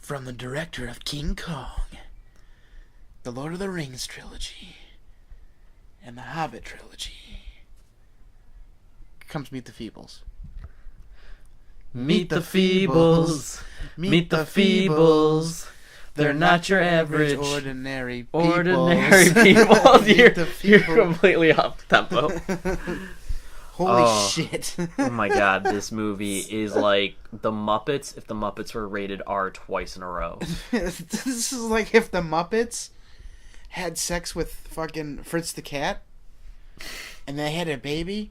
From the director of King Kong, the Lord of the Rings trilogy, and the Hobbit trilogy, comes Meet the Feebles. Meet the Feebles. Meet the Feebles. They're not your average ordinary people. Ordinary people. You're completely off tempo. Holy shit. Oh my god, this movie is like the Muppets if the Muppets were rated R twice in a row. This is like if the Muppets had sex with fucking Fritz the Cat, and they had a baby,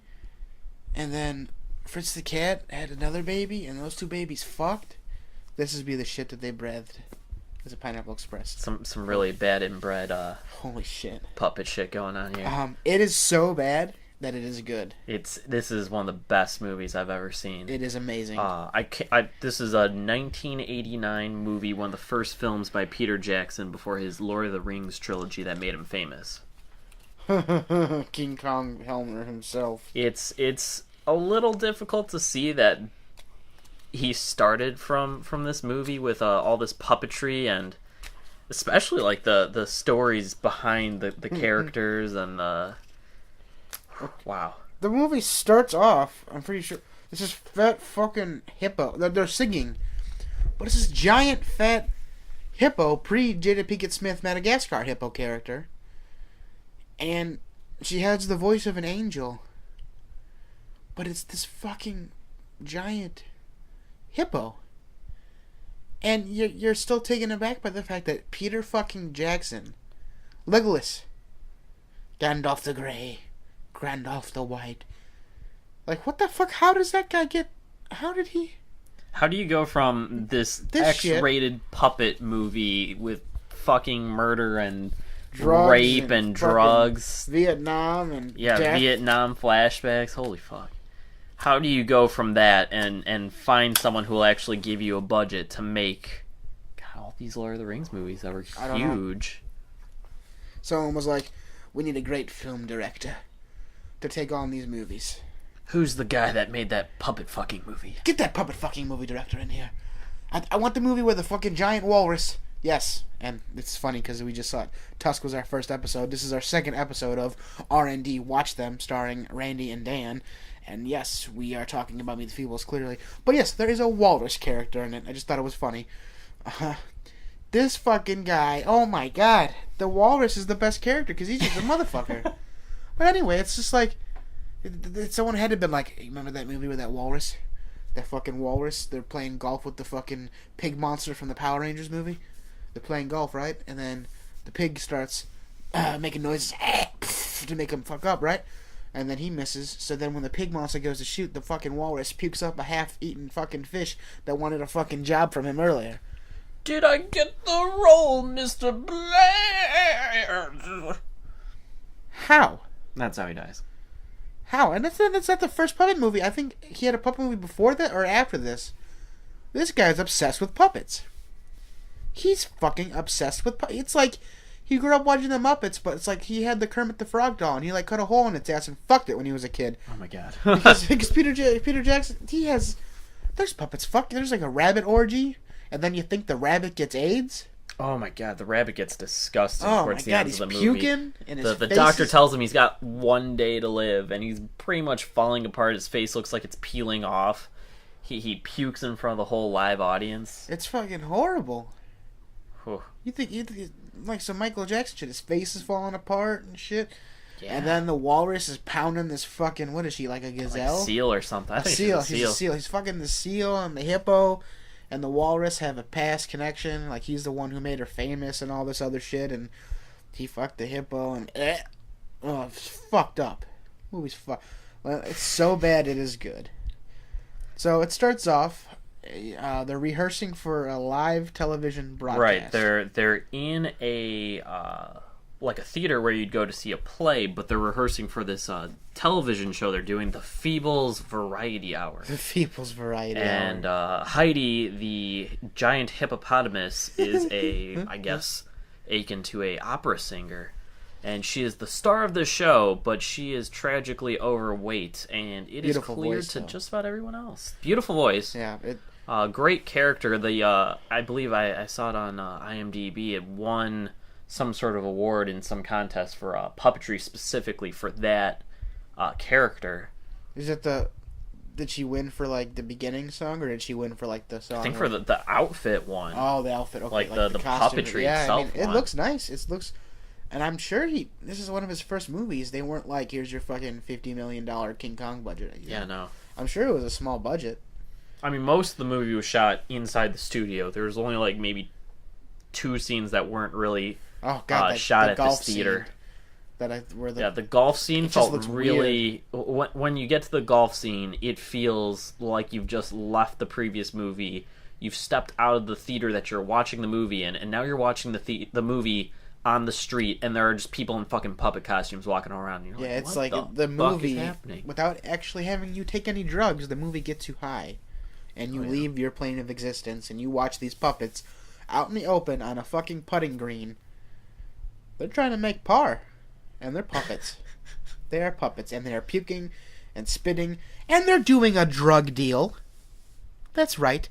and then Fritz the Cat had another baby, and those two babies fucked. This would be the shit that they breathed. As a Pineapple Express. Some really bad inbred holy shit puppet shit going on here. It is so bad that it is good. This is one of the best movies I've ever seen. It is amazing. This is a 1989 movie, one of the first films by Peter Jackson before his Lord of the Rings trilogy that made him famous. King Kong Helmer himself. It's a little difficult to see that he started from this movie with all this puppetry, and especially like the stories behind the characters and the wow. The movie starts off, I'm pretty sure this is fat fucking hippo. They're singing, but it's this giant fat hippo, pre Jada Pinkett Smith Madagascar hippo character, and she has the voice of an angel, but it's this fucking giant hippo, and you're still taken aback by the fact that Peter fucking Jackson, Legolas, Gandalf the Grey, Gandalf the White, like what the fuck? How does that guy get? How did he? How do you go from this X-rated puppet movie with fucking murder and rape and drugs, Vietnam and death. Vietnam flashbacks? Holy fuck. How do you go from that and find someone who will actually give you a budget to make all these Lord of the Rings movies that were huge? Someone was like, we need a great film director to take on these movies. Who's the guy that made that puppet fucking movie? Get that puppet fucking movie director in here. I want the movie where the fucking giant walrus... Yes, and it's funny because we just saw it. Tusk was our first episode. This is our second episode of R&D Watch Them, starring Randy and Dan. And yes, we are talking about Meet the Feebles, clearly. But yes, there is a walrus character in it. I just thought it was funny. This fucking guy, oh my god. The walrus is the best character because he's just a motherfucker. But anyway, it's just like... Someone had to have been like, hey, remember that movie with that walrus? That fucking walrus? They're playing golf with the fucking pig monster from the Power Rangers movie. They're playing golf, right? And then the pig starts making noises to make him fuck up, right? And then he misses. So then when the pig monster goes to shoot, the fucking walrus pukes up a half-eaten fucking fish that wanted a fucking job from him earlier. Did I get the role, Mr. Blair? How? That's how he dies. How? And that's not the first puppet movie. I think he had a puppet movie before that or after this. This guy's obsessed with puppets. He's fucking obsessed with puppets. It's like he grew up watching the Muppets, but it's like he had the Kermit the Frog doll and he like cut a hole in its ass and fucked it when he was a kid. Oh my god. because Peter Jackson, there's puppets. Fuck, there's like a rabbit orgy, and then you think the rabbit gets AIDS. Oh my god, the rabbit gets disgusting towards the end of the movie. Puking, and the doctor tells him he's got 1 day to live, and he's pretty much falling apart. His face looks like it's peeling off. He pukes in front of the whole live audience. It's fucking horrible. Whew. You think like some Michael Jackson shit? His face is falling apart and shit. Yeah. And then the walrus is pounding this fucking, what is she, like a gazelle? Like a seal or something. I think seal. She's a seal. He's fucking the seal and the hippo. And the walrus have a past connection, like he's the one who made her famous and all this other shit, and he fucked the hippo, and it's fucked up. Movie's fucked. Well, it's so bad it is good. So it starts off, they're rehearsing for a live television broadcast. Right, they're in a like a theater where you'd go to see a play, but they're rehearsing for this television show they're doing, The Feebles Variety Hour. The Feebles Variety Hour. And Heidi, the giant hippopotamus, is I guess, akin to a opera singer. And she is the star of the show, but she is tragically overweight, and it is clear to just about everyone else. Beautiful voice. Yeah, Great character. I believe I saw it on IMDb. It won some sort of award in some contest for puppetry specifically for that character. Is it the? Did she win for like the beginning song, or did she win for like the song? I think for the outfit one. Oh, the outfit. Okay, like the costume. puppetry Yeah, itself. I mean, it looks nice. It looks, and I'm sure this is one of his first movies. They weren't like, here's your fucking $50 million King Kong budget. Yeah, no. I'm sure it was a small budget. I mean, most of the movie was shot inside the studio. There was only like maybe 2 scenes that weren't really shot at this theater. The golf scene felt really. When you get to the golf scene, it feels like you've just left the previous movie. You've stepped out of the theater that you're watching the movie in, and now you're watching the movie on the street, and there are just people in fucking puppet costumes walking around. You're yeah, like, it's like the movie, without actually having you take any drugs, the movie gets you high, and you leave your plane of existence, and you watch these puppets out in the open on a fucking putting green. They're trying to make par. And they're puppets. They are puppets. And they are puking and spitting. And they're doing a drug deal. That's right.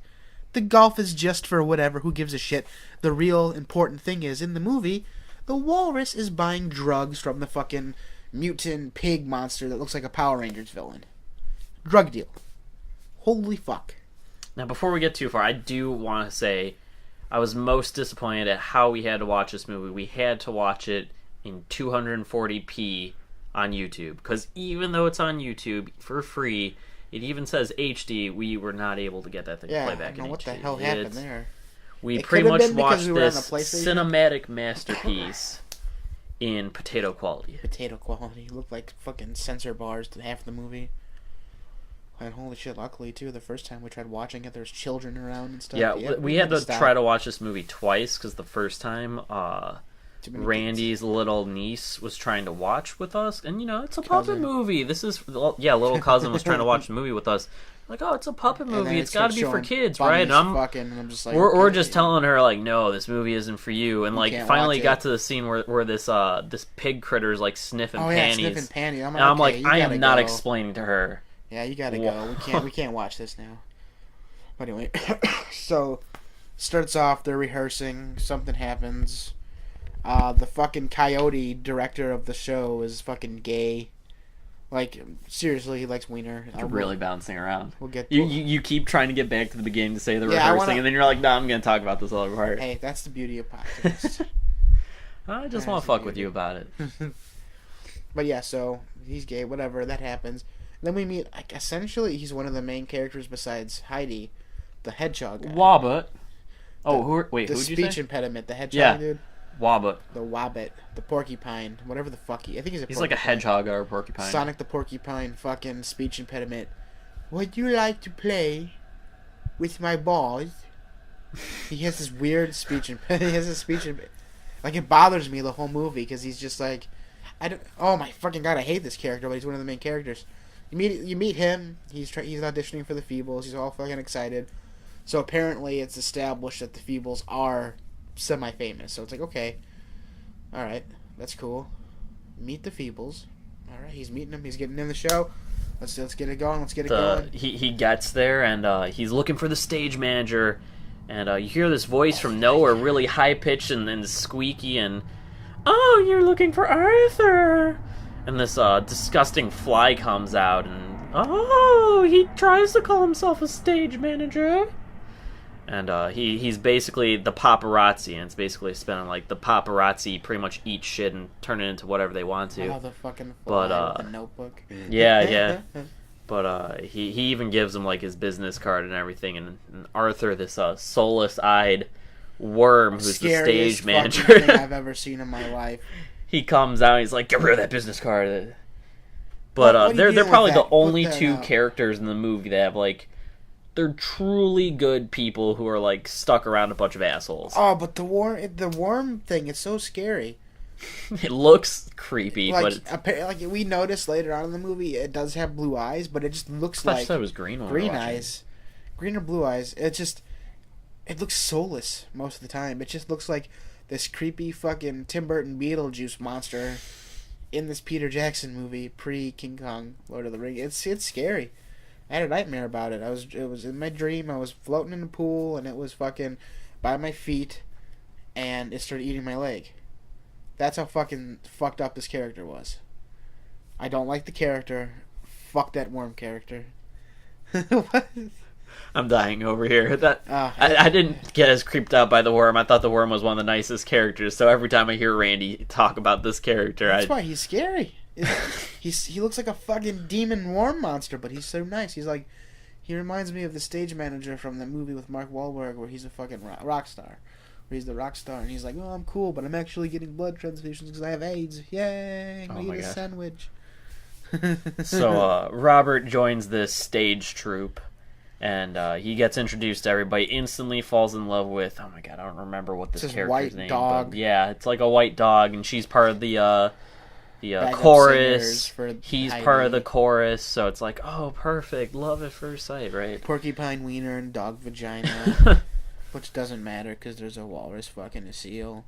The golf is just for whatever. Who gives a shit? The real important thing is, in the movie, the walrus is buying drugs from the fucking mutant pig monster that looks like a Power Rangers villain. Drug deal. Holy fuck. Now, before we get too far, I do want to say I was most disappointed at how we had to watch this movie. We had to watch it in 240p on YouTube, because even though it's on YouTube for free, it even says HD. We were not able to get that thing to play back in HD. What the hell happened there? We pretty much watched this cinematic masterpiece in potato quality. Potato quality. It looked like fucking sensor bars to half the movie. And holy shit, luckily too, the first time we tried watching it, there's children around and stuff. Yeah, we had to try to watch this movie twice, because the first time Randy's little niece was trying to watch with us, and it's a puppet movie. Little cousin was trying to watch the movie with us. Like, oh, it's a puppet movie. It's got to be for kids, right? And I'm just like, we're just telling her like, no, this movie isn't for you. And like, finally got to the scene where this pig critter's like sniffing panties. Sniffing panties. I'm like, I am not explaining to her. Yeah, you gotta go. We can't watch this now. But anyway, so starts off. They're rehearsing. Something happens. The fucking coyote director of the show is fucking gay. Like, seriously, he likes wiener. You're really bouncing around. We'll get you keep trying to get back to the beginning to say the rehearsing, and then you're like, no, I'm going to talk about this other part. Hey, that's the beauty of podcasts. I just want to fuck with you about it. But yeah, so he's gay, whatever, that happens. Then we meet, like, essentially, he's one of the main characters besides Heidi, the hedgehog guy. Wobbit. Who'd you say? The speech impediment, the hedgehog dude. Wobbit. The Wobbit. The porcupine. Whatever the fuck I think he's like a hedgehog or a porcupine. Sonic the Porcupine, fucking speech impediment. Would you like to play with my balls? He has this weird speech impediment. Like, it bothers me the whole movie, because he's just like, oh my fucking god, I hate this character, but he's one of the main characters. You meet him, he's auditioning for the Feebles, he's all fucking excited. So apparently it's established that the Feebles are semi-famous, so it's like, okay, alright, that's cool. Meet the Feebles. Alright, he's meeting him, he's getting in the show. Let's get it going, He gets there, and he's looking for the stage manager, and you hear this voice from nowhere, really high-pitched and squeaky, and, oh, you're looking for Arthur! And this disgusting fly comes out, and he tries to call himself a stage manager. And he's basically the paparazzi, and it's basically a spin on like the paparazzi pretty much eat shit and turn it into whatever they want to. Oh, the fucking fly with the notebook. Yeah. But he even gives him like his business card and everything, and Arthur, this soulless-eyed worm who's the stage manager. Scariest thing I've ever seen in my life. He comes out and he's like, get rid of that business card. But they're probably the only two characters in the movie that have, like, they're truly good people who are, like, stuck around a bunch of assholes. Oh, but the worm thing is so scary. It looks creepy, like, but we noticed later on in the movie, it does have blue eyes, but it just looks like... I thought it was green eyes. Green or blue eyes. It looks soulless most of the time. It just looks like this creepy fucking Tim Burton Beetlejuice monster in this Peter Jackson movie, pre-King Kong, Lord of the Rings. It's scary. I had a nightmare about it. It was in my dream. I was floating in the pool, and it was fucking by my feet, and it started eating my leg. That's how fucking fucked up this character was. I don't like the character. Fuck that worm character. What? I'm dying over here. I didn't get as creeped out by the worm. I thought the worm was one of the nicest characters. So every time I hear Randy talk about this character, that's why he's scary. He looks like a fucking demon worm monster, but he's so nice. He reminds me of the stage manager from the movie with Mark Wahlberg, where he's a fucking rock star. Where he's the rock star, and he's like, "Oh, I'm cool, but I'm actually getting blood transfusions because I have AIDS. Yay! I'm gonna eat a sandwich." So Robert joins this stage troupe. And he gets introduced to everybody, instantly falls in love with, oh my god, I don't remember what this character's white name. Dog. But yeah, it's like a white dog, and she's part of the chorus. He's part of the chorus, so it's like, oh, perfect, love at first sight, right? Porcupine wiener and dog vagina, which doesn't matter because there's a walrus fucking a seal.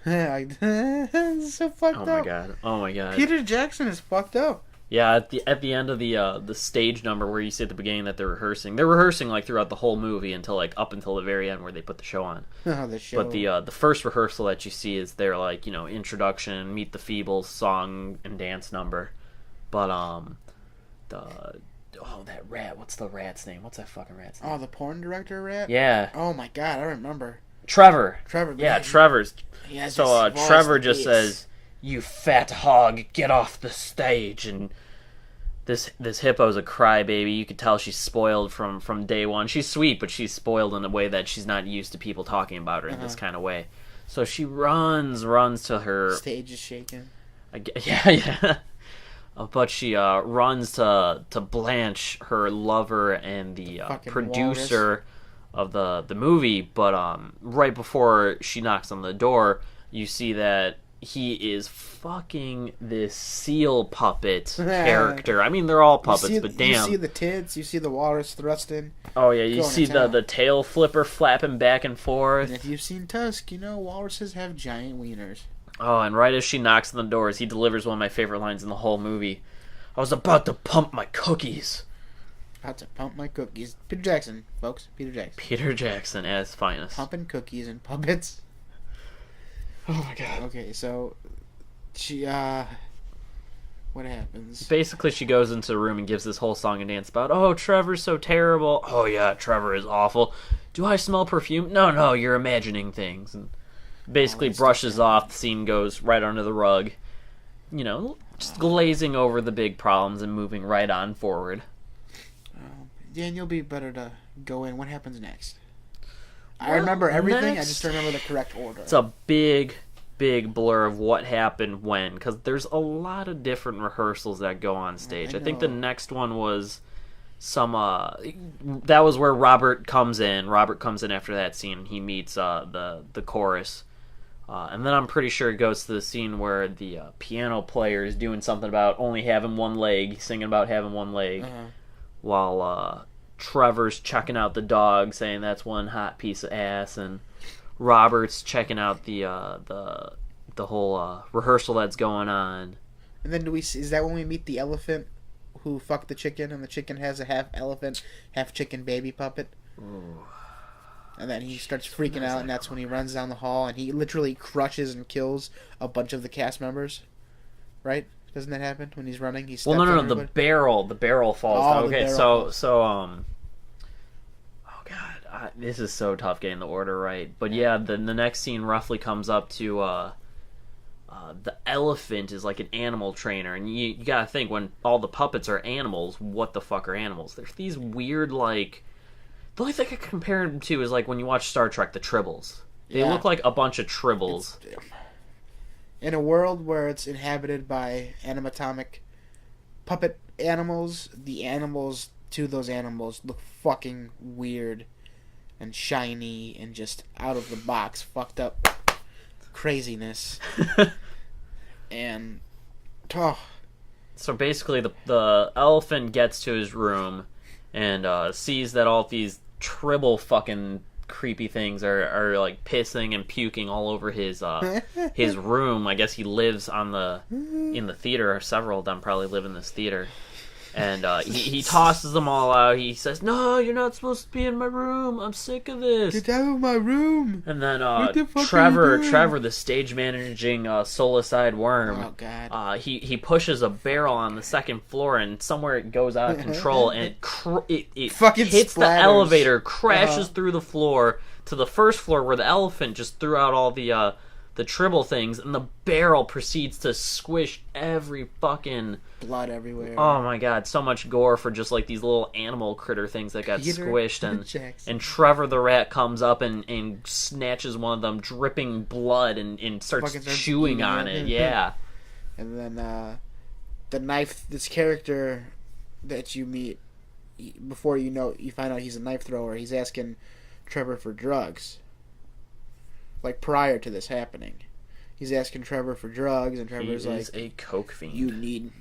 It's so fucked up. Oh my god. Peter Jackson is fucked up. Yeah, at the end of the stage number where you see at the beginning that they're rehearsing like throughout the whole movie until the very end where they put the show on. Oh, the show. But the first rehearsal that you see is their like, you know, introduction, Meet the Feebles song and dance number. But that rat, what's the rat's name? What's that fucking rat's name? Oh, the porn director rat? Yeah. Oh my god, I remember. Trevor. Yeah, Trevor's. So Trevor just beats. says, "You fat hog, get off the stage." And this hippo's a crybaby. You could tell she's spoiled from day one. She's sweet, but she's spoiled in a way that she's not used to people talking about her in this kind of way. So she runs to her... Stage is shaking. Yeah. But she runs to Blanche, her lover and the producer of the movie. But right before she knocks on the door, you see that he is fucking this seal puppet character. I mean, they're all puppets, but damn. You see the tits, you see the walrus thrusting. Oh, yeah, you see the tail flipper flapping back and forth. And if you've seen Tusk, you know walruses have giant wieners. Oh, and right as she knocks on the doors, he delivers one of my favorite lines in the whole movie. "I was about to pump my cookies." About to pump my cookies. Peter Jackson, folks. Peter Jackson. Peter Jackson at his finest. Pumping cookies and puppets. Oh my god. Okay, so she what happens? Basically, she goes into a room and gives this whole song and dance about, "Oh, Trevor's so terrible. Oh yeah, Trevor is awful. Do I smell perfume? No, you're imagining things." And basically brushes off. The scene goes right under the rug. You know, just glazing over the big problems and moving right on forward. Dan, you'll be better to go in. What happens next? I remember everything. I just don't remember the correct order. It's a big blur of what happened when, because there's a lot of different rehearsals that go on stage. I think the next one was some that was where Robert comes in. Robert comes in after that scene. He meets the chorus, and then I'm pretty sure it goes to the scene where the piano player is doing something about only having one leg, singing about having one leg, while Trevor's checking out the dog, saying that's one hot piece of ass, and Robert's checking out the whole rehearsal that's going on. And then is that when we meet the elephant who fucked the chicken, and the chicken has a half elephant, half chicken baby puppet? Ooh. And then he starts freaking out, and that's when he runs down the hall, and he literally crushes and kills a bunch of the cast members. Right? Doesn't that happen when he's running? He steps on everybody? The barrel falls down. Okay, oh god, this is so tough getting the order right. But yeah, the next scene roughly comes up to the elephant is like an animal trainer, and you gotta think, when all the puppets are animals, what the fuck are animals? There's these weird, like, the only thing I can compare them to is like when you watch Star Trek, the Tribbles. They look like a bunch of Tribbles. In a world where it's inhabited by animatronic puppet animals, the animals to those animals look fucking weird and shiny and just out of the box, fucked up craziness. And so basically the elephant gets to his room and sees that all these Tribble fucking creepy things are like pissing and puking all over his room. I guess he lives in the theater, or several of them probably live in this theater. And he tosses them all out. He says, "No, you're not supposed to be in my room. I'm sick of this." Get out of my room. And then What the fuck are you Trevor, doing? the stage managing soulless-eyed worm, Oh god. he pushes a barrel on the second floor, and somewhere it goes out of control, and it Fucking hits the splatters. elevator, crashes through the floor to the first floor where the elephant just threw out all the tribble things, and the barrel proceeds to squish every fucking... Blood everywhere. Oh my god, so much gore for just like these little animal critter things that got Peter squished, Jackson. and Trevor the rat comes up and snatches one of them, dripping blood, and starts Fucking starts chewing eating on it. it. Yeah. And then the knife, this character that you meet, before you find out he's a knife thrower, he's asking Trevor for drugs. Like, prior to this happening. He's asking Trevor for drugs, and Trevor's He is like, a coke fiend. you need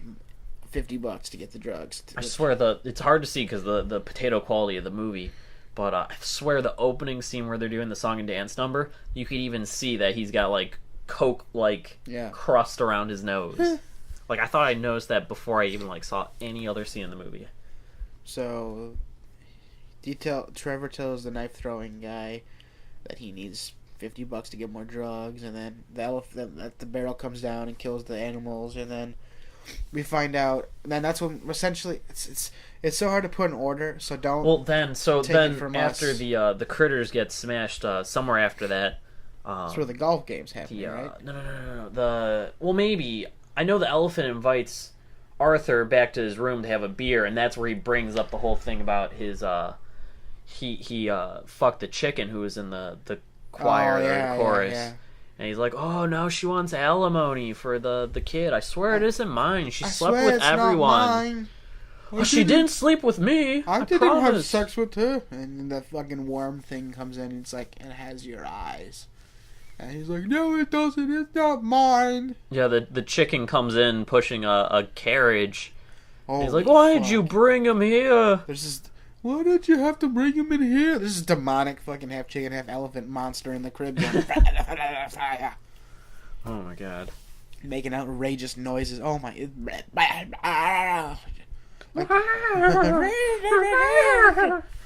$50 to get the drugs. I swear it's hard to see because the potato quality of the movie, but I swear the opening scene where they're doing the song and dance number, you could even see that he's got like coke crust around his nose. Like, I thought I noticed that before I even like saw any other scene in the movie. So, Trevor tells the knife throwing guy that he needs $50 to get more drugs, and then the barrel comes down and kills the animals, and then we find out. And then that's when essentially it's so hard to put in order. So don't. Well, then take it from after us. the critters get smashed, somewhere after that. That's where the golf games happen, right? No. Well, maybe I know the elephant invites Arthur back to his room to have a beer, and that's where he brings up the whole thing about his he fucked the chicken who was in the choir or the chorus. Yeah. And he's like, "Oh, now she wants alimony for the kid. I swear it isn't mine. She slept swear with it's everyone. Not mine. Well, she didn't sleep with me. I didn't have promise." sex with her. And then the fucking worm thing comes in, and it's like, it has your eyes. And he's like, no, it doesn't. It's not mine. Yeah, the chicken comes in pushing a carriage. Oh, He's like, "Why did you bring him here?" There's this. Why did you have to bring him in here? This is demonic fucking half chicken, half elephant monster in the crib. Oh my god. Making outrageous noises. Oh my.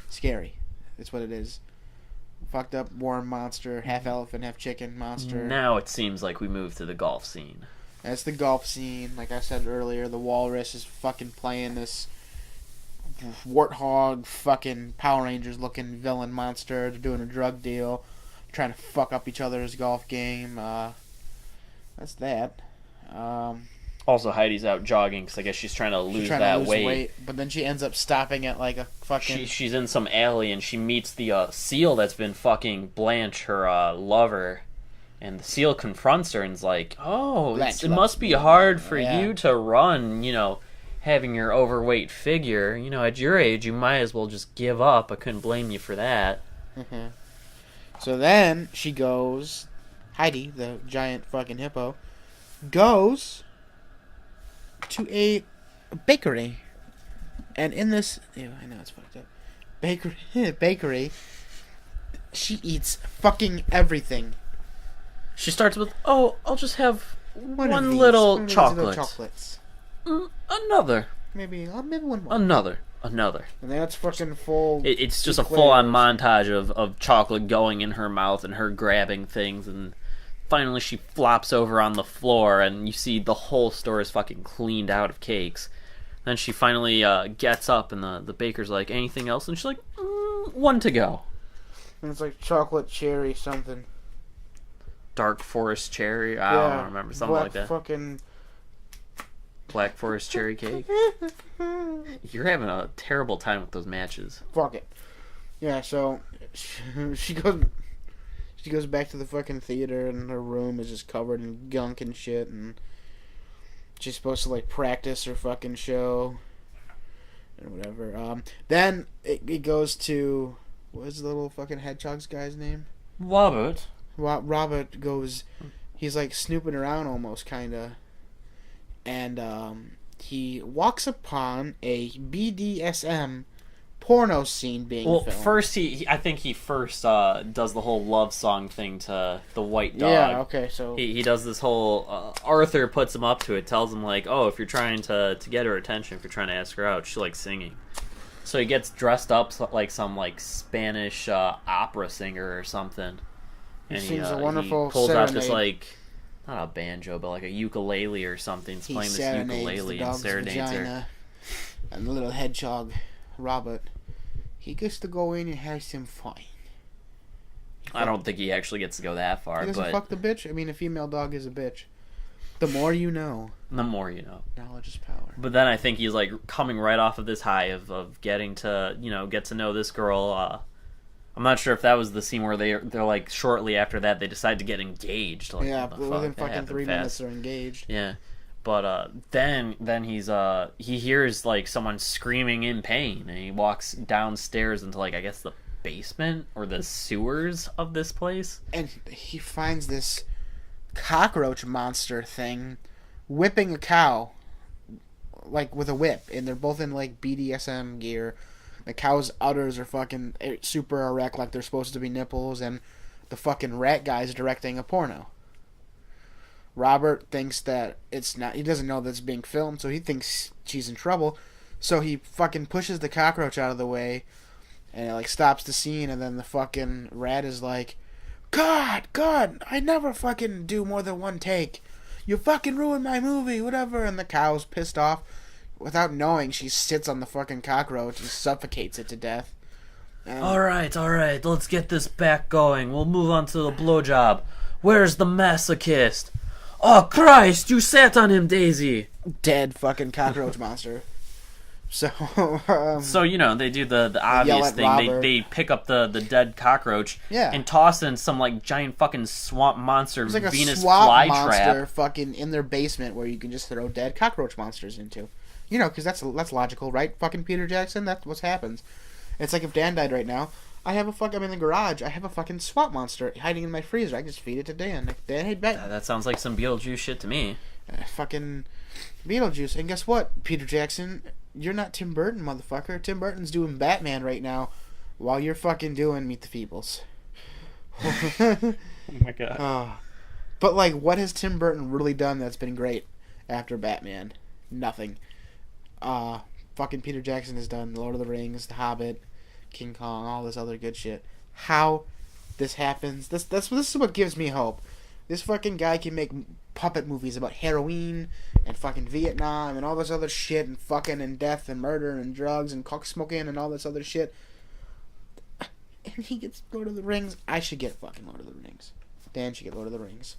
Scary. That's what it is. Fucked up worm monster, half elephant, half chicken monster. Now it seems like we move to the golf scene. That's the golf scene. Like I said earlier, the walrus is fucking playing this warthog fucking Power Rangers looking villain monster. They're doing a drug deal, trying to fuck up each other's golf game. That's that. Also, Heidi's out jogging because I guess she's trying to lose weight. But then she ends up stopping at like a fucking. She's in some alley and she meets the seal that's been fucking Blanche, her lover. And the seal confronts her and's like, "Oh, it must be hard for you to run, having your overweight figure. At your age, you might as well just give up. I couldn't blame you for that." Mm-hmm. So then she goes, Heidi, the giant fucking hippo, goes to a bakery. And in this, I know it's fucked up. Bakery, she eats fucking everything. She starts with, "Oh, I'll just have one little little chocolate. chocolates. Another. Maybe one more. Another. And that's fucking full. It's just a full-on montage of chocolate going in her mouth and her grabbing things, and finally she flops over on the floor, and you see the whole store is fucking cleaned out of cakes. Then she finally gets up, and the baker's like, "Anything else?" And she's like, "One to go." And it's like chocolate cherry something. Dark Forest Cherry? I don't remember. Something like that. Fucking Black Forest Cherry Cake? You're having a terrible time with those matches. Fuck it. Yeah, so she goes back to the fucking theater, and her room is just covered in gunk and shit, and she's supposed to like practice her fucking show and whatever. Then it goes to, what's the little fucking hedgehog's guy's name? Robert. Robert goes, he's like snooping around almost, kinda, and he walks upon a BDSM porno scene being Well, filmed. first I think he first does the whole love song thing to the white dog. Yeah, okay, so... He does this whole... Arthur puts him up to it, tells him, like, oh, if you're trying to get her attention, if you're trying to ask her out, she likes singing. So he gets dressed up like some, like, Spanish opera singer or something. He And sings a wonderful he pulls out this, serenade. like... Not a banjo, but like a ukulele or something. He's He playing this serenades ukulele the and dog's serenades her. vagina. And the little hedgehog, Robert, he gets to go in and have some fun. I don't think he actually gets to go that far, He doesn't but fuck the bitch? I mean, a female dog is a bitch. The more you know. the more you know. Knowledge is power. But then I think he's like coming right off of this high of getting to, get to know this girl. I'm not sure if that was the scene where they're like shortly after that they decide to get engaged. Like, Yeah, what the within fuck? That fucking happened 3 fast. minutes they're engaged. Yeah. But then he hears like someone screaming in pain, and he walks downstairs into, like, I guess the basement or the sewers of this place. And he finds this cockroach monster thing whipping a cow, like, with a whip. And they're both in, like, BDSM gear. The cow's udders are fucking super erect, like they're supposed to be nipples. And the fucking rat guy's directing a porno. Robert thinks that it's not... He doesn't know that it's being filmed, so he thinks she's in trouble. So he fucking pushes the cockroach out of the way, and it, like, stops the scene, and then the fucking rat is like, God, I never fucking do more than one take. You fucking ruined my movie, whatever. And the cow's pissed off. Without knowing, she sits on the fucking cockroach and suffocates it to death. Alright, let's get this back going. We'll move on to the blowjob. Where's the masochist? Oh, Christ, you sat on him, Daisy! Dead fucking cockroach monster. So, So, they do the obvious at thing. Robert. They pick up the dead cockroach Yeah. and toss in some, like, giant fucking swamp monster it's like Venus a swamp flytrap. monster fucking in their basement where you can just throw dead cockroach monsters into. Because that's logical, right? Fucking Peter Jackson, that's what happens. It's like if Dan died right now, I'm in the garage, I have a fucking swamp monster hiding in my freezer. I can just feed it to Dan. Like, Dan, hey, bet. That sounds like some Beetlejuice shit to me. Fucking Beetlejuice. And guess what, Peter Jackson? You're not Tim Burton, motherfucker. Tim Burton's doing Batman right now while you're fucking doing Meet the Feebles. Oh my god. But, like, what has Tim Burton really done that's been great after Batman? Nothing. Fucking Peter Jackson has done Lord of the Rings, The Hobbit, King Kong, all this other good shit. How this happens, this is what gives me hope. This fucking guy can make puppet movies about heroin and fucking Vietnam and all this other shit and fucking and death and murder and drugs and coke smoking and all this other shit. And he gets Lord of the Rings. I should get fucking Lord of the Rings. Dan should get Lord of the Rings.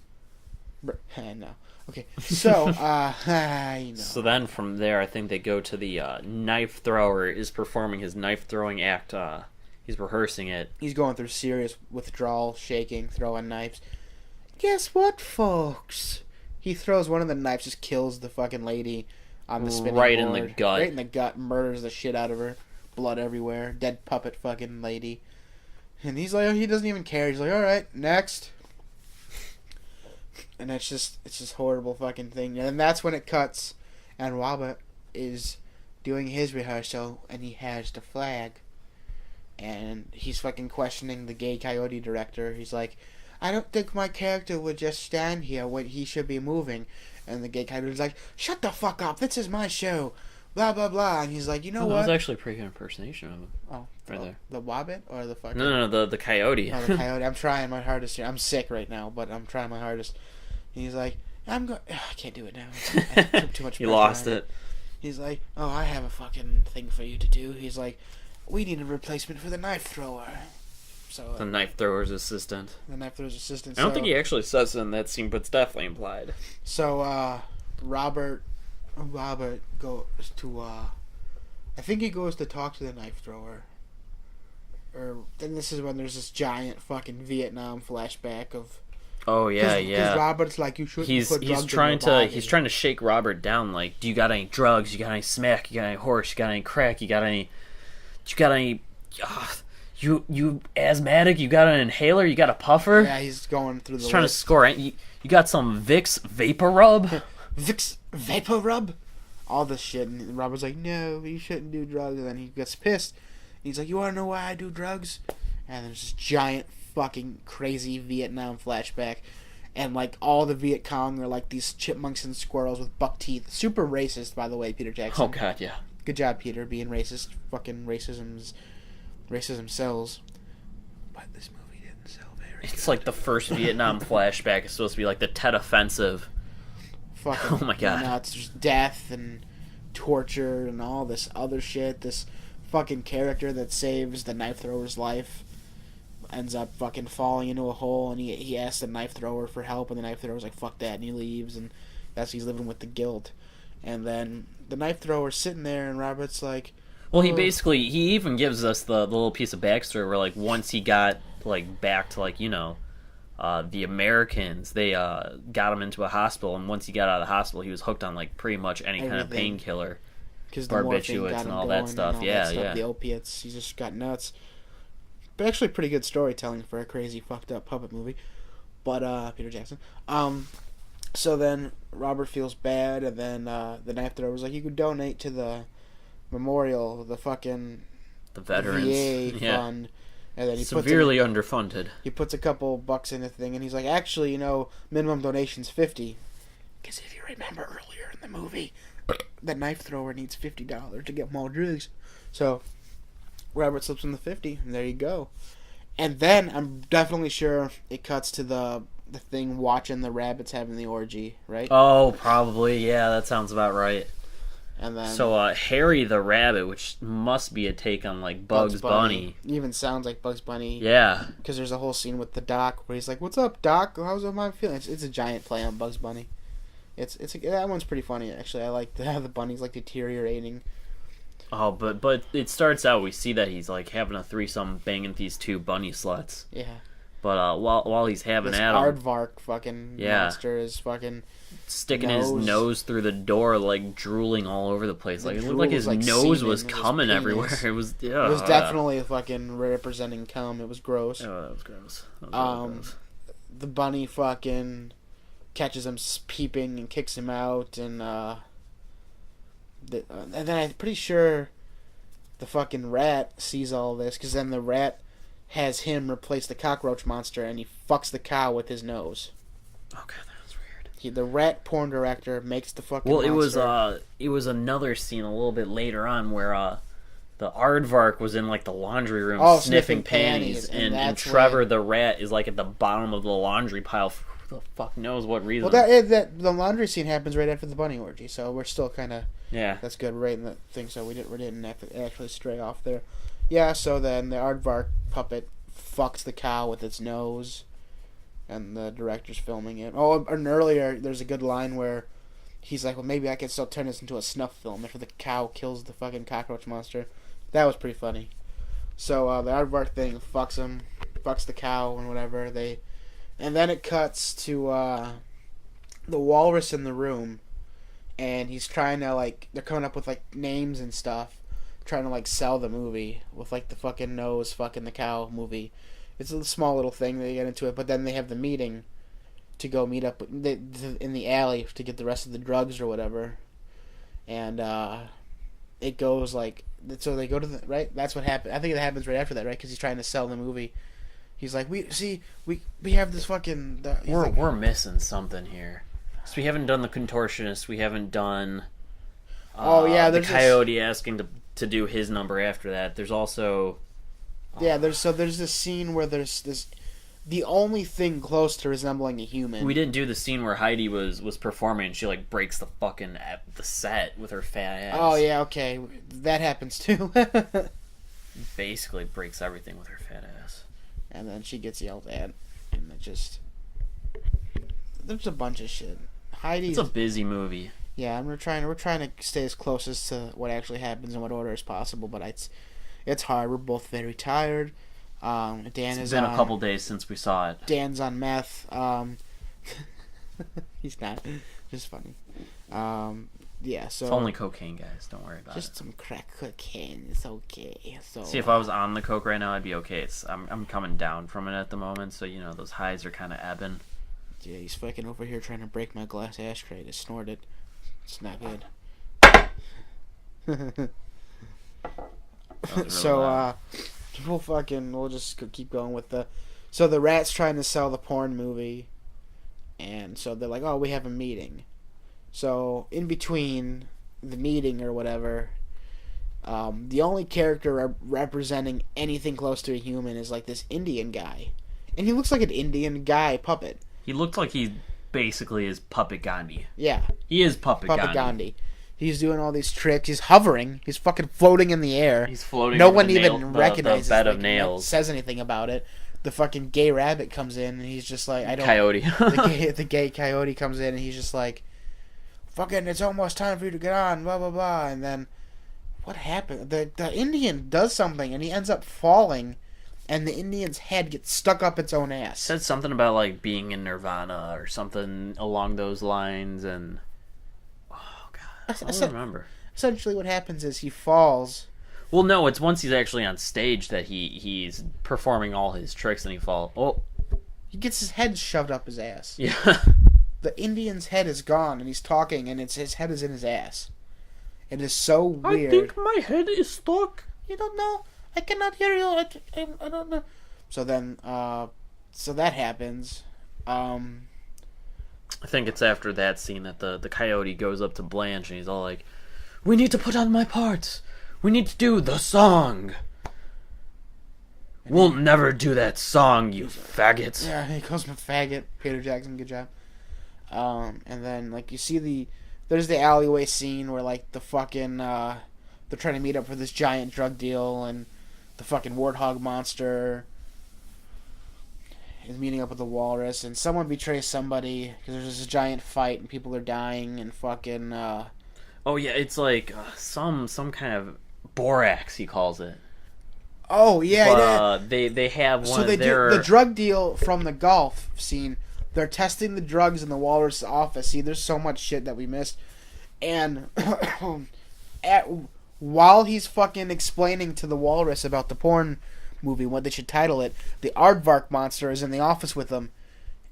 No. Okay, so, I know. So then from there, I think they go to the knife thrower is performing his knife throwing act. He's rehearsing it. He's going through serious withdrawal, shaking, throwing knives. Guess what, folks? He throws one of the knives, just kills the fucking lady on the spinning Right board. in the gut. Right in the gut, murders the shit out of her. Blood everywhere. Dead puppet fucking lady. And he's like, he doesn't even care. He's like, alright, next. And it's just horrible fucking thing. And that's when it cuts. And Robert is doing his rehearsal, and he has the flag. And he's fucking questioning the gay coyote director. He's like, I don't think my character would just stand here when he should be moving. And the gay coyote's like, shut the fuck up, this is my show. Blah, blah, blah. And he's like, you know what? That was actually a pretty good impersonation of him. Oh, right there. The Wobbit or the fucking... No, the coyote. Oh, the coyote. I'm trying my hardest here. I'm sick right now, but I'm trying my hardest. And he's like, I can't do it now. I took too much You pressure lost on it. He's like, oh, I have a fucking thing for you to do. He's like, we need a replacement for the knife thrower. So The knife thrower's assistant. the knife thrower's assistant. I don't think he actually says it in that scene, but it's definitely implied. So Robert goes to I think he goes to talk to the knife thrower. Or then this is when there's this giant fucking Vietnam flashback of. Oh yeah, Because Robert's like, you shouldn't He's put drugs trying in your body. he's trying to shake Robert down. Like, do you got any drugs? You got any smack? You got any horse? You got any crack? You got any? You asthmatic? You got an inhaler? You got a puffer? Yeah, he's going through the He's trying to list. score. You got some Vicks Vapor Rub? Vicks Vapor Rub? All this shit. And Robert's like, no, you shouldn't do drugs. And then he gets pissed. He's like, you want to know why I do drugs? And there's this giant fucking crazy Vietnam flashback. And, like, all the Viet Cong are, like, these chipmunks and squirrels with buck teeth. Super racist, by the way, Peter Jackson. Oh, God, yeah. Good job, Peter, being racist. Fucking racism sells. But this movie didn't sell very It's good. like the first Vietnam flashback is supposed to be, like, the Tet Offensive. Fucking Oh, my God. nuts. There's death and torture and all this other shit. This fucking character that saves the knife thrower's life ends up fucking falling into a hole, and he asks the knife thrower for help, and the knife thrower's like, fuck that, and he leaves, and that's he's living with the guilt. And then the knife thrower's sitting there, and Robert's like, Well, he even gives us the little piece of backstory where, like, once he got, like, back to, like, the Americans, they got him into a hospital, and once he got out of the hospital, he was hooked on, like, pretty much any kind of painkiller, barbiturates and all that stuff. Yeah. The opiates, he just got nuts. But actually pretty good storytelling for a crazy, fucked up puppet movie. But, Peter Jackson. So then Robert feels bad, and then the knife thrower was like, you could donate to the memorial, the veterans. VA yeah. fund. And then he severely underfunded. He puts a couple bucks in the thing, and he's like, actually, minimum donation's $50. Because if you remember earlier in the movie, the knife thrower needs $50 to get more drugs. So Robert slips him the $50, and there you go. And then I'm definitely sure it cuts to the thing watching the rabbits having the orgy, right? Oh, probably. Yeah, that sounds about right. And then So Harry the Rabbit, which must be a take on, like, Bugs Bunny. Even sounds like Bugs Bunny. Yeah. Because there's a whole scene with the Doc where he's like, "What's up, Doc? How's my feeling?" It's a giant play on Bugs Bunny. That one's pretty funny, actually. I like how the bunny's like deteriorating. Oh, but it starts out, we see that he's, like, having a threesome banging these two bunny sluts. Yeah. But while he's having this at him, aardvark fucking Yeah. monster is fucking sticking his nose through the door, like, drooling all over the place. The Like, it looked drool like his was like nose semen was in his coming penis. everywhere. It was, yeah. It was definitely fucking representing cum. It was gross. Oh, that was gross. That was really gross. The bunny fucking catches him peeping and kicks him out, and then I'm pretty sure the fucking rat sees all this, because then the rat has him replace the cockroach monster, and he fucks the cow with his nose. Okay, that was weird. The rat porn director makes the fucking monster. It was another scene a little bit later on where the aardvark was in, like, the laundry room sniffing panties, and Trevor the rat is, like, at the bottom of the laundry pile for who the fuck knows what reason. Well, the laundry scene happens right after the bunny orgy, so we're still kind of... Yeah. That's good, right in the thing, so we didn't actually stray off there. Yeah, so then the aardvark puppet fucks the cow with its nose, and the director's filming it. Oh, and earlier, there's a good line where he's like, well, maybe I could still turn this into a snuff film after the cow kills the fucking cockroach monster. That was pretty funny. So the aardvark thing fucks him, fucks the cow and whatever. And then it cuts to the walrus in the room, and he's trying to, like, they're coming up with, like, names and stuff, trying to, like, sell the movie with, like, the fucking nose fucking the cow movie. It's a small little thing, they get into it, but then they have the meeting to go meet up in the alley to get the rest of the drugs or whatever. And it goes, like, so they go to the, right? That's what happened. I think it happens right after that, right? Because he's trying to sell the movie. He's like, we have this fucking... We're missing something here. So we haven't done the contortionist. We haven't done... the coyote asking to do his number after that. There's also... there's this scene where there's this... The only thing close to resembling a human... We didn't do the scene where Heidi was performing and she, like, breaks the fucking... the set with her fat ass. Oh, yeah, okay. That happens, too. Basically breaks everything with her fat ass. And then she gets yelled at. And it just... There's a bunch of shit. It's a busy movie. Yeah, and we're trying to stay as close as to what actually happens in what order as possible, but it's hard. We're both very tired. It's been a couple days since we saw it. Dan's on meth. He's not. Just funny. Yeah, so... It's only cocaine, guys. Don't worry about just it. Just some crack cocaine. It's okay. So, see, if I was on the coke right now, I'd be okay. I'm coming down from it at the moment, so, those highs are kind of ebbing. Yeah, he's fucking over here trying to break my glass ashtray to snort it. It's not good. So we'll just keep going with the. So the rat's trying to sell the porn movie, and so they're like, "Oh, we have a meeting." So in between the meeting or whatever, the only character representing anything close to a human is like this Indian guy, and he looks like an Indian guy puppet. He looked like he basically is Puppet Gandhi. Yeah, he is Puppet Gandhi. He's doing all these tricks. He's hovering. He's fucking floating in the air. He's floating. No one even recognizes. The bed of nails. Says anything about it. The fucking gay rabbit comes in and he's just like, I don't. Coyote. the gay coyote comes in and he's just like, fucking, it's almost time for you to get on. Blah blah blah. And then, what happened? The Indian does something and he ends up falling, and the Indian's head gets stuck up its own ass. Said something about like being in Nirvana or something along those lines, and oh god, I don't remember. Essentially, what happens is he falls. Well, no, it's once he's actually on stage that he's performing all his tricks and he falls. Oh, he gets his head shoved up his ass. Yeah. The Indian's head is gone, and he's talking, and his head is in his ass. It is so weird. I think my head is stuck. You don't know. I cannot hear you. I don't know. So then, so that happens. I think it's after that scene that the coyote goes up to Blanche and he's all like, "We need to put on my parts. We need to do the song. We'll never do that song, you faggots." Yeah, he calls him a faggot. Peter Jackson, good job. And then, like, you see there's the alleyway scene where, like, the fucking, they're trying to meet up for this giant drug deal, and the fucking warthog monster is meeting up with the walrus, and someone betrays somebody, because there's this giant fight, and people are dying, and fucking, Oh, yeah, it's like some kind of borax, he calls it. Oh, yeah, but, they have one. So they do the drug deal from the golf scene. They're testing the drugs in the walrus office. See, there's so much shit that we missed. And while he's fucking explaining to the walrus about the porn movie, what they should title it, the aardvark monster is in the office with them.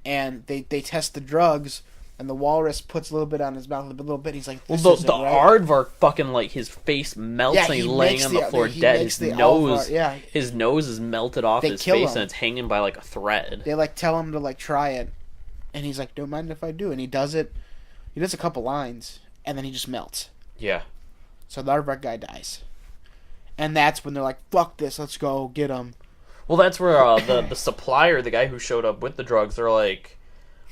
And they test the drugs, and the walrus puts a little bit on his mouth, a little bit. He's like, this well, isn't the right. aardvark fucking, like, his face melts and he's laying on the floor dead. His nose, his nose is melted off his face and it's hanging by, like, a thread. They, like, tell him to, like, try it. And he's like, don't mind if I do. And he does it. He does a couple lines. And then he just melts. Yeah. So the aardvark guy dies. And that's when they're like, fuck this, let's go get him. Well, that's where the supplier, the guy who showed up with the drugs, they're like,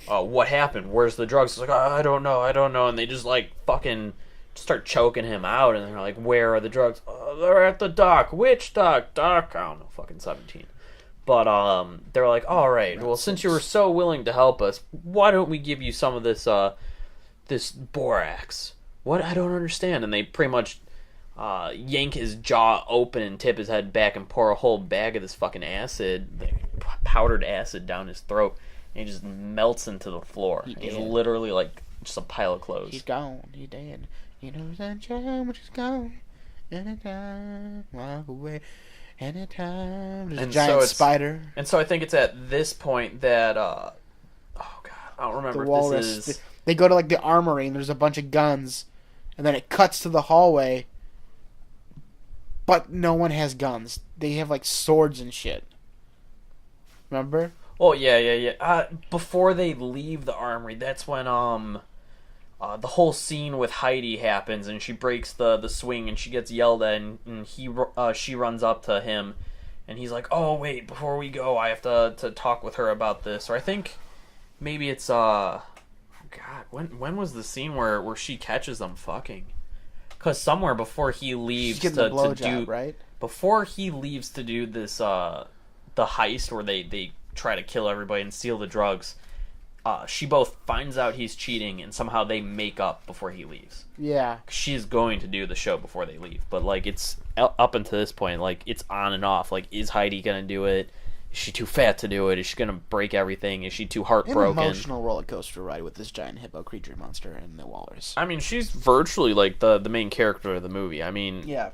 what happened? Where's the drugs? He's like, I don't know. And they just, like, fucking start choking him out. And they're like, where are the drugs? They're at the dock. Which dock? Dock? I don't know, fucking 17. But they're like, all right, well, since you were so willing to help us, why don't we give you some of this this borax? What? I don't understand. And they pretty much yank his jaw open and tip his head back and pour a whole bag of this fucking acid, powdered acid, down his throat, and he just melts into the floor. He's literally like just a pile of clothes. He's gone. He's dead. You know, sunshine, which is gone. Anytime, walk away. Anytime. There's a giant spider. And so I think it's at this point that, oh god, I don't remember the walrus, if this is... They go to, like, the armory, and there's a bunch of guns, and then it cuts to the hallway, but no one has guns. They have, like, swords and shit. Remember? Oh, yeah. Before they leave the armory, that's when, the whole scene with Heidi happens, and she breaks the swing, and she gets yelled at, and she runs up to him, and he's like, "Oh wait, before we go, I have to talk with her about this." Or I think maybe it's God, when was the scene where she catches them fucking? Because somewhere before he leaves to do right before he leaves to do this the heist where they try to kill everybody and steal the drugs. She both finds out he's cheating and somehow they make up before he leaves. Yeah. She's going to do the show before they leave. But, like, it's up until this point, like, it's on and off. Like, is Heidi going to do it? Is she too fat to do it? Is she going to break everything? Is she too heartbroken? An emotional roller coaster ride with this giant hippo creature monster and the walrus. I mean, she's virtually, like, the main character of the movie. I mean... Yeah.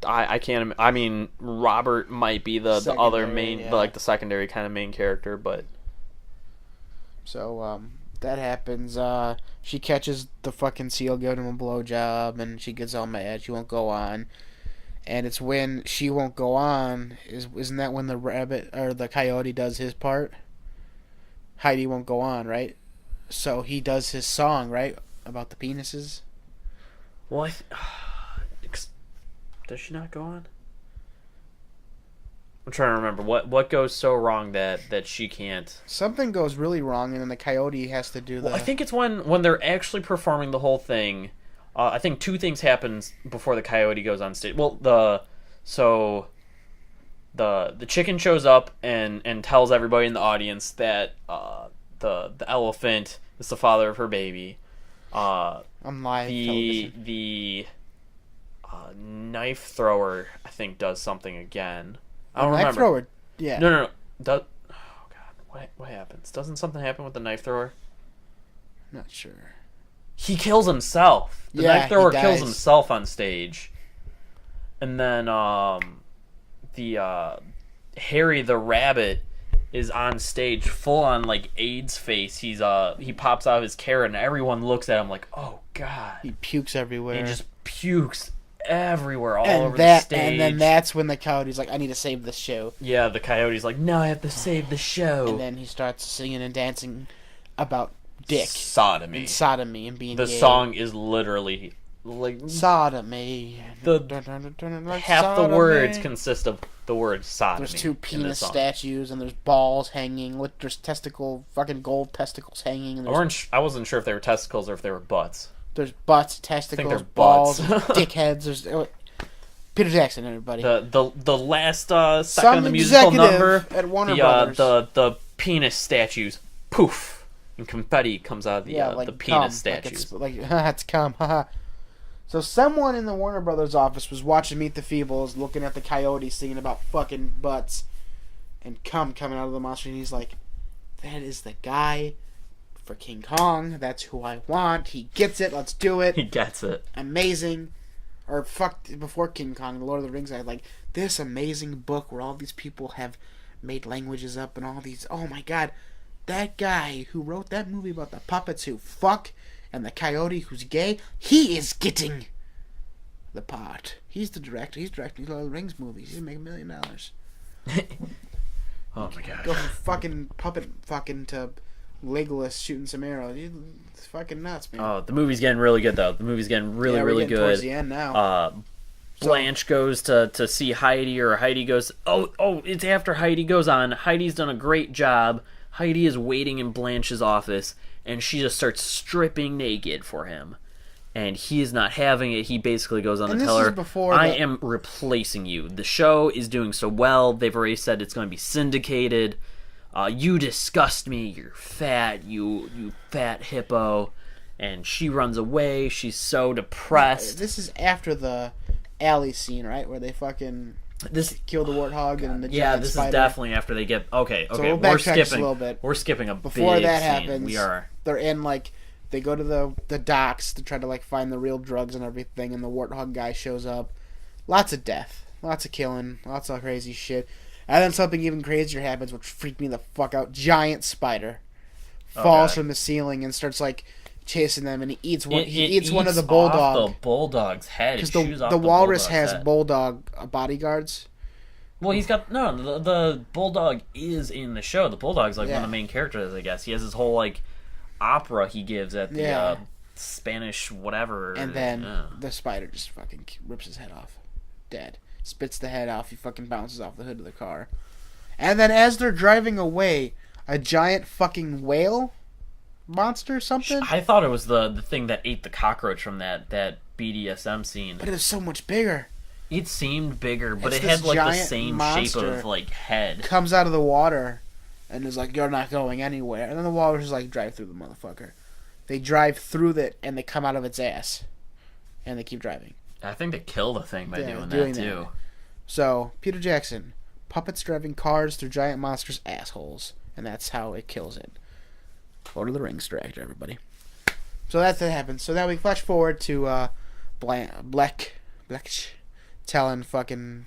I can't... I mean, Robert might be the other main... Like, the secondary kind of main character, but... So, that happens. She catches the fucking seal, giving him a blowjob, and she gets all mad. She won't go on. and it's when she won't go on. Isn't that when the rabbit or the coyote does his part? Heidi won't go on, right? So he does his song, right, about the penises. Well, does she not go on? I'm trying to remember what goes so wrong that she can't. Something goes really wrong, and then the coyote has to do the. Well, I think it's when they're actually performing the whole thing. I think two things happen before the coyote goes on stage. Well, the chicken shows up and tells everybody in the audience that the elephant is the father of her baby. On live television. The knife thrower, I think, does something again. I don't remember. Knife thrower, yeah. No. Oh god, what happens? Doesn't something happen with the knife thrower? Not sure. He kills himself. The knife thrower kills himself on stage. And then the Harry the rabbit is on stage full on like AIDS face. He pops out his carrot and everyone looks at him like, "Oh god." He pukes everywhere. He just pukes everywhere all over the stage. And then that's when the coyote's like, "I need to save this show." Yeah, the coyote's like, "No, I have to save the show." And then he starts singing and dancing about dick. Sodomy And being the gay. song is literally like sodomy. Half the words consist of the word sodomy. There's two penis statues and there's balls hanging. There's fucking gold testicles hanging. And I wasn't sure if they were testicles or if they were butts. There's butts, testicles, there's balls, butts. dickheads. There's Peter Jackson, everybody. The last second of the musical number at Warner Brothers. the penis statues poof and confetti comes out of the penis statues. Like it's cum. Haha. So someone in the Warner Brothers office was watching Meet the Feebles, looking at the coyote singing about fucking butts and cum coming out of the monster, and he's like, "That is the guy for King Kong. That's who I want. He gets it. Let's do it." He gets it. Amazing. Or before King Kong, the Lord of the Rings, I had like this amazing book where all these people have made languages up and all these. Oh my god, that guy who wrote that movie about the puppets who fuck and the coyote who's gay, he is getting the part. He's the director. He's directing Lord of the Rings movies. He's making $1 million. Oh my gosh. Go from fucking puppet fucking to Legolas shooting some arrows. It's fucking nuts, man. Oh, the movie's getting really good though. The movie's getting really good. Towards the end now. Blanche goes to see Heidi, or Heidi goes. Oh! It's after Heidi goes on. Heidi's done a great job. Heidi is waiting in Blanche's office, and she just starts stripping naked for him, and he is not having it. He basically goes on to tell her, "I am replacing you. The show is doing so well. They've already said it's going to be syndicated. You disgust me. You're fat. You fat hippo." And she runs away. She's so depressed. This is after the alley scene, right, where they fucking kill the warthog and the giant this spider. is definitely after they get okay. So we'll backtrack just a little bit. We're skipping a before big that scene. happens. They're in they go to the docks to try to find the real drugs and everything, and the warthog guy shows up. Lots of death, lots of killing, lots of crazy shit, and then something even crazier happens, which freaked me the fuck out. Giant spider falls from the ceiling and starts chasing them, and he eats one. He eats one of the bulldog. Off the bulldog's head. Because the walrus has bulldog bodyguards. Well, he's got the bulldog is in the show. The bulldog's one of the main characters, I guess. He has his whole opera he gives at the Spanish whatever. And then the spider just fucking rips his head off, dead. Spits the head off. He fucking bounces off the hood of the car, and then as they're driving away, a giant fucking whale monster something. I thought it was the thing that ate the cockroach from that BDSM scene. But it was so much bigger. It seemed bigger, but it had the same shape of head. Comes out of the water and is like, "You're not going anywhere." And then the walrus is like, "Drive through the motherfucker." They drive through it and they come out of its ass. And they keep driving. I think they kill the thing by doing that too. So, Peter Jackson, puppets driving cars through giant monsters' assholes. And that's how it kills it. Lord of the Rings director, everybody. So that's what happens. So now we flash forward to Black telling fucking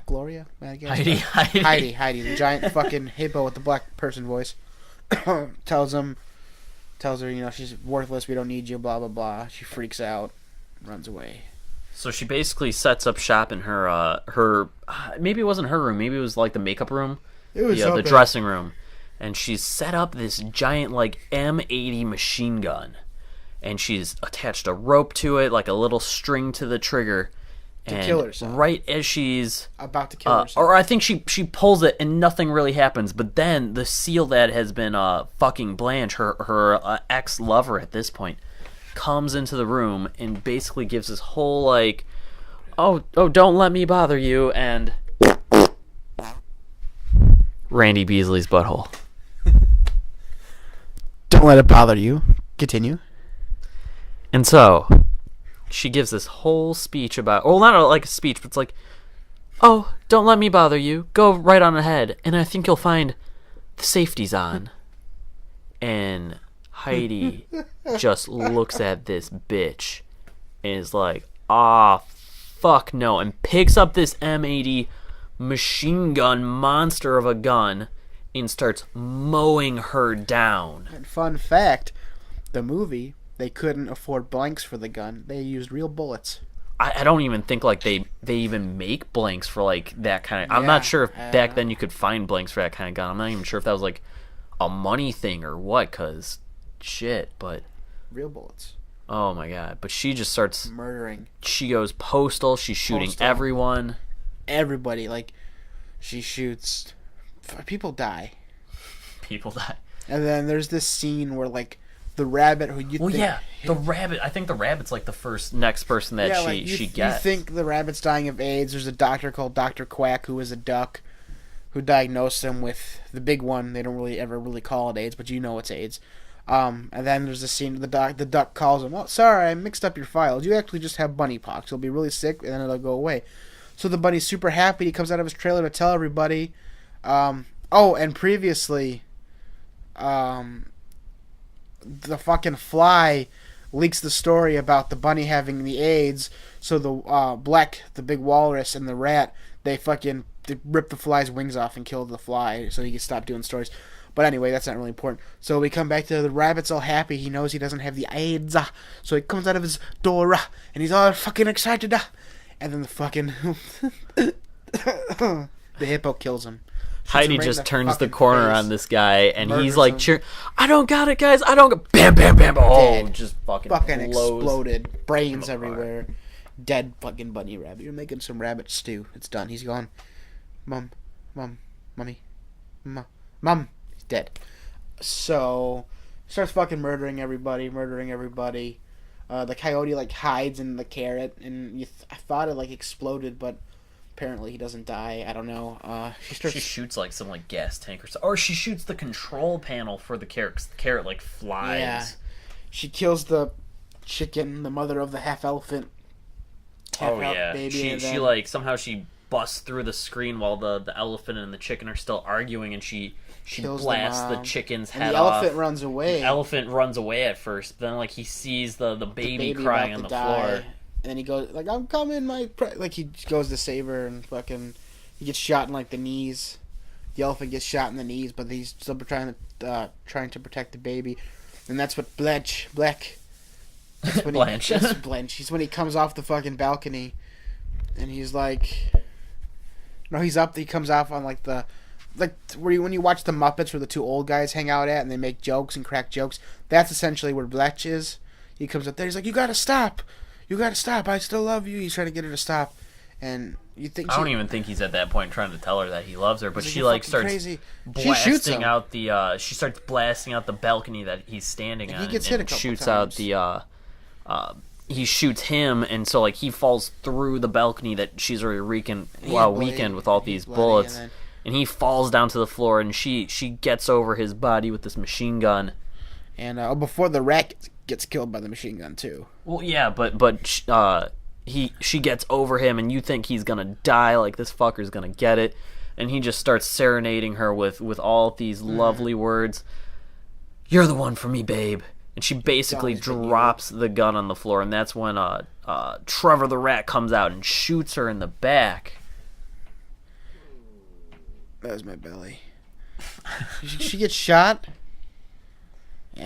Gloria, I guess. Heidi, the giant fucking hippo with the black person voice, tells her, she's worthless. We don't need you. Blah blah blah. She freaks out, runs away. So she basically sets up shop in her maybe it wasn't her room, maybe it was like the makeup room, It was the dressing room, and she's set up this giant like M80 machine gun, and she's attached a rope to it, like a little string to the trigger, and kill herself. right as she's about to kill herself. or I think she pulls it and nothing really happens, but then the seal that has been fucking Blanche, her ex-lover at this point, comes into the room and basically gives this whole like, oh, don't let me bother you, and Randy Beasley's butthole. Don't let it bother you. Continue. And so she gives this whole speech about, well, not like a speech, but it's like, oh, don't let me bother you. Go right on ahead, and I think you'll find the safety's on. And Heidi just looks at this bitch and is like, ah, fuck no, and picks up this M80 machine gun monster of a gun and starts mowing her down. And fun fact, the movie, they couldn't afford blanks for the gun. They used real bullets. I don't even think like they even make blanks for like that kind of. I'm not sure if back then you could find blanks for that kind of gun. I'm not even sure if that was like a money thing or what, cause shit. But real bullets. Oh my god! But she just starts murdering. She goes postal. She's shooting everyone. Everybody, like, she shoots. People die. People die. And then there's this scene where like the rabbit who you the rabbit. I think the rabbit's like the next person that she gets. You think the rabbit's dying of AIDS. There's a doctor called Dr. Quack who is a duck who diagnosed him with the big one. They don't really ever call it AIDS, but you know it's AIDS. And then there's a scene where the duck calls him, oh, sorry, I mixed up your files. You actually just have bunny pox. You'll be really sick, and then it'll go away. So the bunny's super happy. He comes out of his trailer to tell everybody. And previously, the fucking fly leaks the story about the bunny having the AIDS. So the big walrus, and the rat, they rip the fly's wings off and kill the fly so he can stop doing stories. But anyway, that's not really important. So we come back to the rabbit's all happy. He knows he doesn't have the AIDS. So he comes out of his door, and he's all fucking excited. And then the fucking... the hippo kills him. Heidi just turns the corner on this guy, and he's like, cheering, I don't got it, guys. I don't got... Bam, bam, bam. Oh, dead. Just fucking exploded. Brains everywhere. Dead fucking bunny rabbit. You're making some rabbit stew. It's done. He's gone. Mom. Mommy. Mom. He's dead. So, starts fucking murdering everybody. The coyote, like, hides in the carrot, and I thought it, like, exploded, but apparently he doesn't die. I don't know. She shoots, like, some, like, gas tank or something. Or she shoots the control panel for the carrot, 'cause the carrot, like, flies. Yeah. She kills the chicken, the mother of the half-elephant. Baby. She, like, somehow she busts through the screen while the elephant and the chicken are still arguing, and she blasts the chicken's head off. The elephant runs away. The elephant runs away at first, but then, like, he sees the baby crying on the floor. And then he goes, like, I'm coming, like, he goes to save her, and fucking, he gets shot in, like, the knees. The elephant gets shot in the knees, but he's still trying to protect the baby. And that's what Blanche. That's when Blanche. That's Blanche. He's when he comes off the fucking balcony, and he's like, no, he comes off on, like, when you watch the Muppets where the two old guys hang out at and they make jokes and crack jokes, that's essentially where Bletch is. He comes up there, he's like, you gotta stop, I still love you. He's trying to get her to stop, and you think I don't even think he's at that point trying to tell her that he loves her, but she starts crazy. Blasting out she starts blasting out the balcony that he's standing on. He gets hit a couple shoots times. out he shoots him, and so, like, he falls through the balcony that she's already weakened with all these bullets. And he falls down to the floor, and she gets over his body with this machine gun. And before the rat gets killed by the machine gun too. Well, yeah, but she gets over him, and you think he's gonna die, like this fucker's gonna get it, and he just starts serenading her with all these lovely words. You're the one for me, babe. And she basically drops the gun on the floor, and that's when Trevor the rat comes out and shoots her in the back. That was my belly. She gets shot,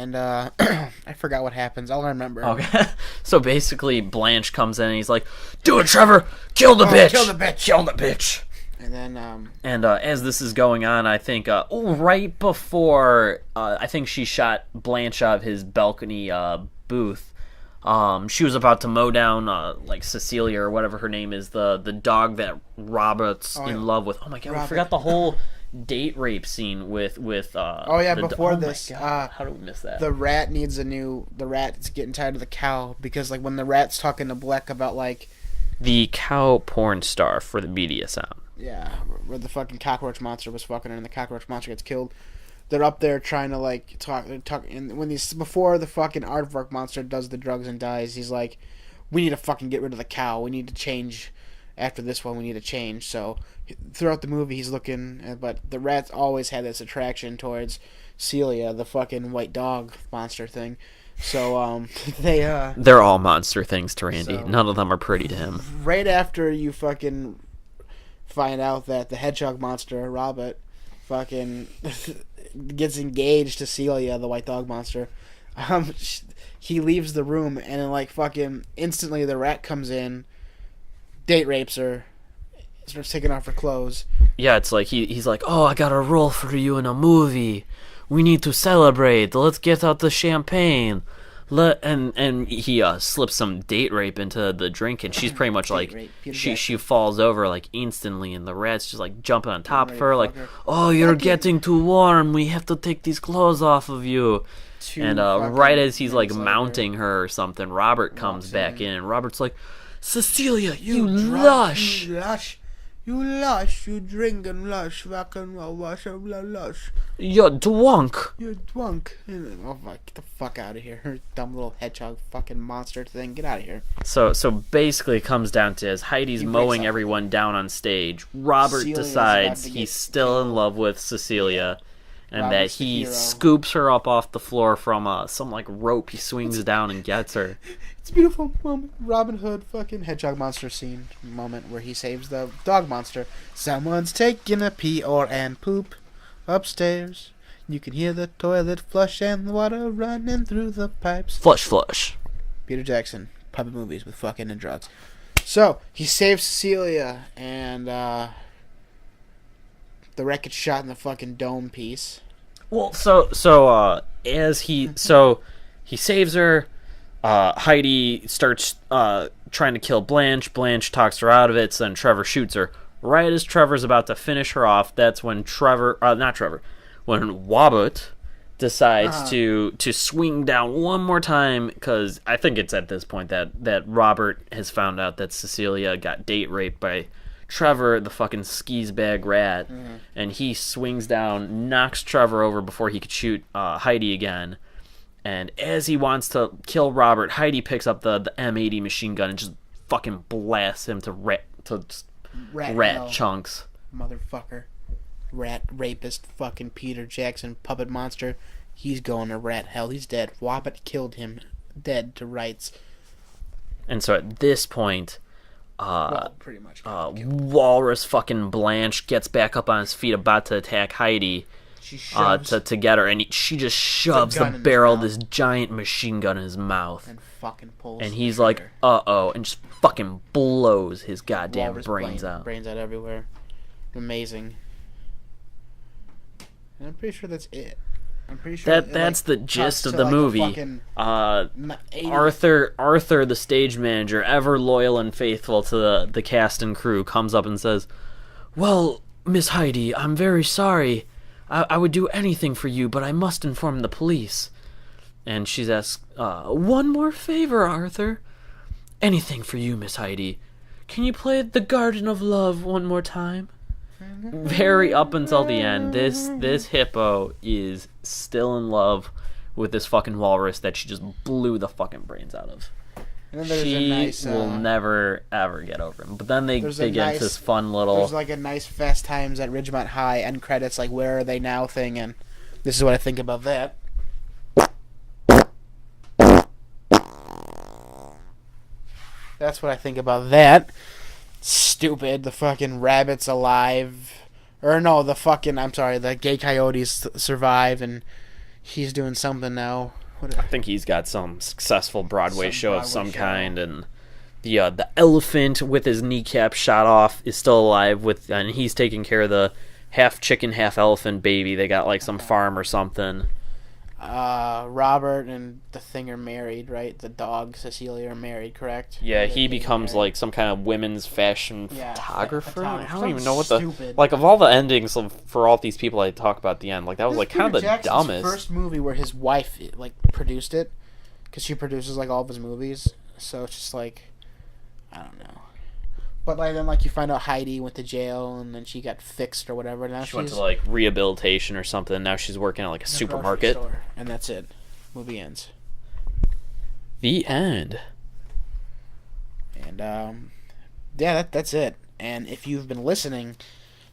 and I forgot what happens. All I remember. Okay. So basically, Blanche comes in and he's like, "Do it, Trevor! Kill the bitch! Kill the bitch! Kill the bitch!" And then, as this is going on, I think, right before, I think she shot Blanche out of his balcony booth. She was about to mow down, like Cecilia or whatever her name is, the dog that Robert's in love with. Oh my god, we forgot the whole date rape scene with before this, how did we miss that? the rat's getting tired of the cow, because, like, when the rat's talking to Bleck about, like, the cow porn star for the media sound. yeah, where the fucking cockroach monster was fucking her and the cockroach monster gets killed. They're up there trying to, like, talk, and before the fucking aardvark monster does the drugs and dies, he's like, we need to fucking get rid of the cow. We need to change. After this one, we need to change. So throughout the movie, he's looking, but the rats always had this attraction towards Celia, the fucking white dog monster thing. So they're all monster things to Randy. So, none of them are pretty to him. Right after you fucking find out that the hedgehog monster, Robert, fucking gets engaged to Celia, the white dog monster, he leaves the room, and then, like, fucking instantly the rat comes in, date rapes her, starts taking off her clothes. Yeah, it's like he's like, "Oh, I got a role for you in a movie. We need to celebrate. Let's get out the champagne." And he slips some date rape into the drink, and she's pretty much like, she falls over like instantly, and the rat's just like jumping on top of her, like, "Oh, you're getting too warm. We have to take these clothes off of you." And right as he's like mounting her or something, Robert comes back in, and Robert's like, "Cecilia, you lush. You lush, you drink and lush, fucking wash up lush. You're drunk. You're drunk." Oh, get the fuck out of here. Dumb little hedgehog fucking monster thing. Get out of here. So basically it comes down to, as Heidi's mowing everyone down on stage, Robert decides he's still in love with Cecilia, and Robert's that he the hero. scoops her up off the floor from some like rope. He swings down and gets her. It's a beautiful moment. Robin Hood fucking hedgehog monster scene moment where he saves the dog monster. Someone's taking a pee or an poop upstairs. You can hear the toilet flush and the water running through the pipes. Flush. Peter Jackson, puppet movies with fucking and drugs. So, he saves Cecilia, and the rat gets shot in the fucking dome piece. Well, as he saves her, Heidi starts trying to kill Blanche. Blanche talks her out of it, so then Trevor shoots her. Right as Trevor's about to finish her off, that's when when Wabut decides to swing down one more time, because I think it's at this point that Robert has found out that Cecilia got date raped by Trevor, the fucking skis bag rat, and he swings down, knocks Trevor over before he could shoot Heidi again. And as he wants to kill Robert, Heidi picks up the M80 machine gun and just fucking blasts him to rat chunks. Motherfucker. Rat rapist fucking Peter Jackson puppet monster. He's going to rat hell. He's dead. Wobbit killed him. Dead to rights. And so at this point, pretty much. Walrus fucking Blanche gets back up on his feet, about to attack Heidi. She shoves to get her, and she just shoves the barrel of this giant machine gun in his mouth. And fucking pulls. And he's like, "Uh-oh," and just fucking blows his goddamn Walrus brains out. Brains out everywhere. Amazing. And I'm pretty sure that's it. I'm pretty sure that's the gist of the movie. Arthur, the stage manager, ever loyal and faithful to the cast and crew, comes up and says, "Well, Miss Heidi, I'm very sorry. I would do anything for you, but I must inform the police." And she's asked, "One more favor, Arthur." "Anything for you, Miss Heidi. Can you play The Garden of Love one more time?" Very up until the end, this hippo is still in love with this fucking walrus that she just blew the fucking brains out of. And then She will never ever get over him. But then they get into this fun little. There's like a nice Fast Times at Ridgemont High end credits, like Where Are They Now thing, and this is what I think about that. That's what I think about that. Stupid. The fucking rabbit's alive. Or no, the gay coyotes survive, and he's doing something now. I think he's got some successful Broadway show of some show. kind, and the elephant with his kneecap shot off is still alive, and he's taking care of the half chicken, half elephant baby. They got like some farm or something. Robert and the thing are married, right? The dog Cecilia are married, correct? Yeah, he becomes like some kind of women's fashion photographer. I don't even know what stupid. Like of all the endings for all these people I talk about at the end, like that was like kind of the dumbest. First movie where his wife like produced it, because she produces like all of his movies. So it's just like, I don't know. But like then like you find out Heidi went to jail and then she got fixed or whatever. Now she went to like rehabilitation or something. Now she's working at like a supermarket. And that's it. Movie ends. The end. And yeah, that's it. And if you've been listening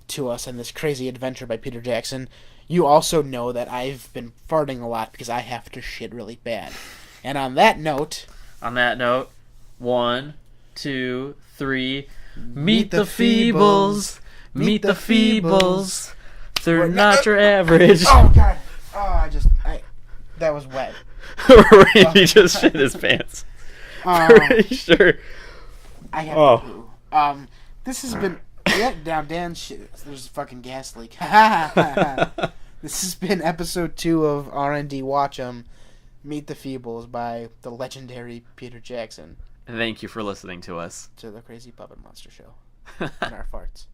to us in this crazy adventure by Peter Jackson, you also know that I've been farting a lot because I have to shit really bad. And on that note, 1, 2, 3. Meet the Feebles. Meet the Feebles. They're not your average. Oh god. Oh, that was wet. He just shit his pants. Pretty sure. I have to poo. This has been Dan shit. There's a fucking gas leak. This has been episode 2 of R&D Watch 'em. Meet the Feebles by the legendary Peter Jackson. Thank you for listening to us. To the Crazy Puppet Monster Show. And our farts.